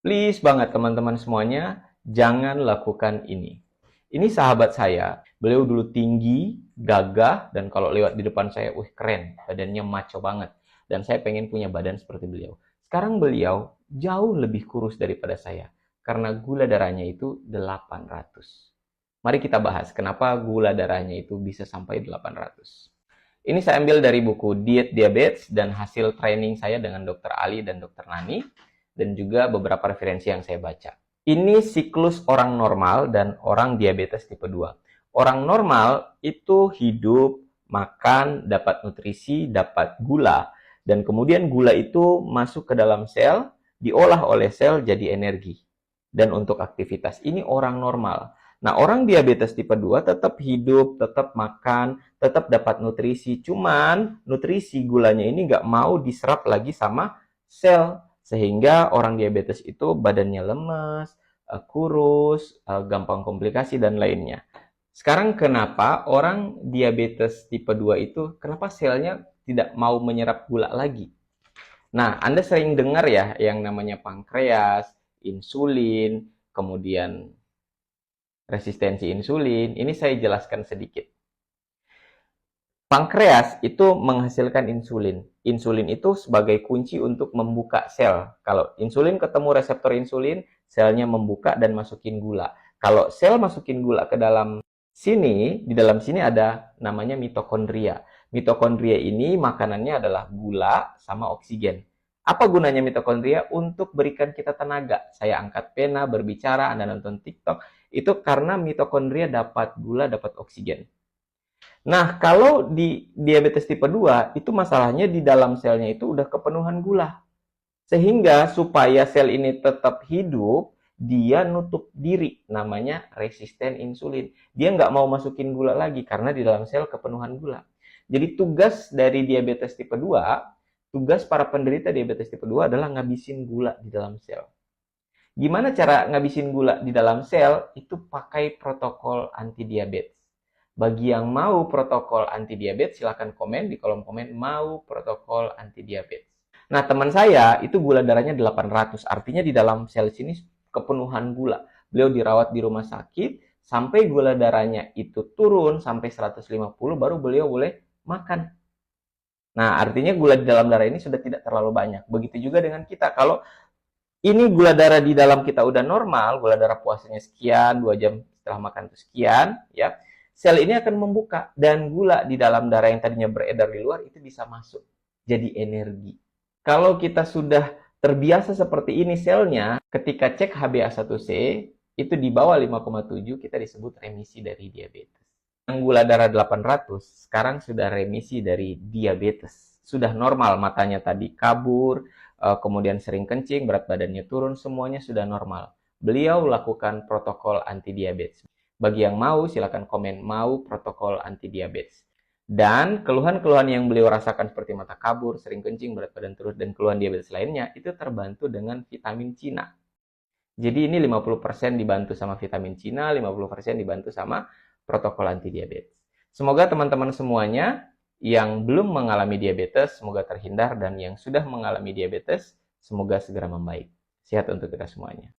Please banget teman-teman semuanya, jangan lakukan ini. Ini sahabat saya, beliau dulu tinggi, gagah, dan kalau lewat di depan saya, wih keren, badannya maco banget. Dan saya pengen punya badan seperti beliau. Sekarang beliau jauh lebih kurus daripada saya, karena gula darahnya itu 800. Mari kita bahas kenapa gula darahnya itu bisa sampai 800. Ini saya ambil dari buku Diet Diabetes dan hasil training saya dengan Dr. Ali dan Dr. Nani, dan juga beberapa referensi yang saya baca. Ini siklus orang normal dan orang diabetes tipe 2. Orang normal itu hidup, makan, dapat nutrisi, dapat gula, dan kemudian gula itu masuk ke dalam sel, diolah oleh sel jadi energi. Dan untuk aktivitas, ini orang normal. Nah, orang diabetes tipe 2 tetap hidup, tetap makan, tetap dapat nutrisi. Cuman nutrisi gulanya ini nggak mau diserap lagi sama sel. Sehingga orang diabetes itu badannya lemes, kurus, gampang komplikasi, dan lainnya. Sekarang kenapa orang diabetes tipe 2 itu, kenapa selnya tidak mau menyerap gula lagi? Nah, Anda sering dengar ya yang namanya pankreas, insulin, kemudian resistensi insulin. Ini saya jelaskan sedikit. Pankreas itu menghasilkan insulin. Insulin itu sebagai kunci untuk membuka sel. Kalau insulin ketemu reseptor insulin, selnya membuka dan masukin gula. Kalau sel masukin gula ke dalam sini, di dalam sini ada namanya mitokondria. Mitokondria ini makanannya adalah gula sama oksigen. Apa gunanya mitokondria? Untuk berikan kita tenaga. Saya angkat pena, berbicara, Anda nonton TikTok. Itu karena mitokondria dapat gula, dapat oksigen. Nah, kalau di diabetes tipe 2, itu masalahnya di dalam selnya itu udah kepenuhan gula. Sehingga supaya sel ini tetap hidup, dia nutup diri, namanya resisten insulin. Dia nggak mau masukin gula lagi, karena di dalam sel kepenuhan gula. Jadi tugas dari diabetes tipe 2, tugas para penderita diabetes tipe 2 adalah ngabisin gula di dalam sel. Gimana cara ngabisin gula di dalam sel? Itu pakai protokol anti diabetes. Bagi yang mau protokol anti diabetes, silahkan komen di kolom komen mau protokol anti diabetes. Nah, teman saya itu gula darahnya 800, artinya di dalam sel sini kepenuhan gula. Beliau dirawat di rumah sakit, sampai gula darahnya itu turun sampai 150, baru beliau boleh makan. Nah, artinya gula di dalam darah ini sudah tidak terlalu banyak. Begitu juga dengan kita, kalau ini gula darah di dalam kita udah normal, gula darah puasanya sekian, 2 jam setelah makan itu sekian, ya, sel ini akan membuka dan gula di dalam darah yang tadinya beredar di luar itu bisa masuk jadi energi. Kalau kita sudah terbiasa seperti ini selnya, ketika cek HbA1c itu di bawah 5,7, kita disebut remisi dari diabetes. Yang gula darah 800 sekarang sudah remisi dari diabetes. Sudah normal, matanya tadi kabur, kemudian sering kencing, berat badannya turun, semuanya sudah normal. Beliau lakukan protokol anti diabetes. Bagi yang mau, silakan komen mau protokol anti diabetes. Dan keluhan-keluhan yang beliau rasakan seperti mata kabur, sering kencing, berat badan turun, dan keluhan diabetes lainnya, itu terbantu dengan vitamin Cina. Jadi ini 50% dibantu sama vitamin Cina, 50% dibantu sama protokol anti diabetes. Semoga teman-teman semuanya yang belum mengalami diabetes, semoga terhindar, dan yang sudah mengalami diabetes, semoga segera membaik. Sehat untuk kita semuanya.